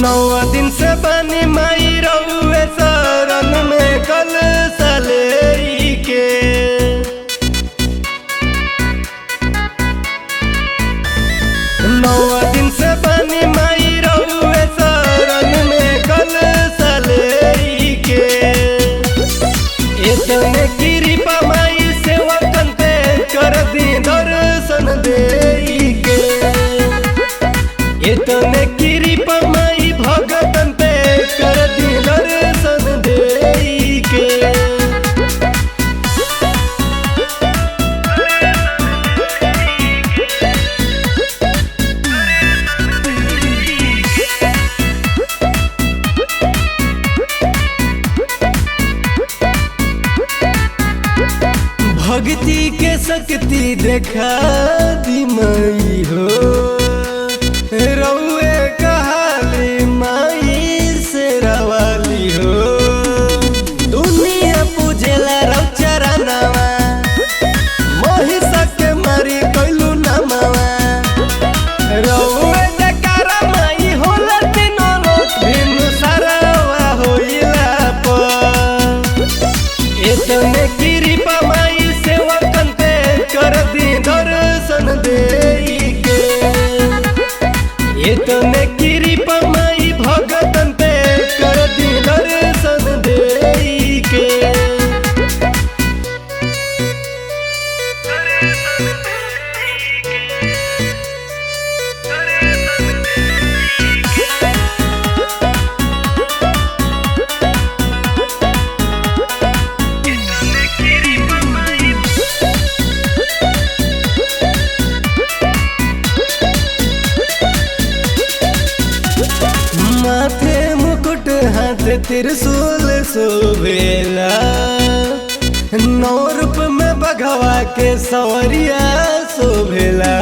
नौ दिन से बनी माई रउए शरण में कल सले के नौ दिन से बनी माई रउए शरण में कल सले के इतने कृपा माई सेवकन पे कर दी दर्शन दे के इतने कृपा माई भगतन पे कर दी दर्शन दे के भक्ति के शक्ति देखा दी माई हो रउए कहाली माई से रवाली हो दुनिया पूजेला रउ चरनावा महिषा के मारी कइलू नमावा रउए जकारा माई होला तीनों लोक भिन्न सारावा होइला पर इतने कृपा माई सेवकन पे कर दी दर्शन दे के इतने कृपा माई भगतन पे कर दी दर्शन दे के माथे मुकुट हाथ त्रिशूल शोभेला नौ रूप में बघवा के सवरिया शोभेला।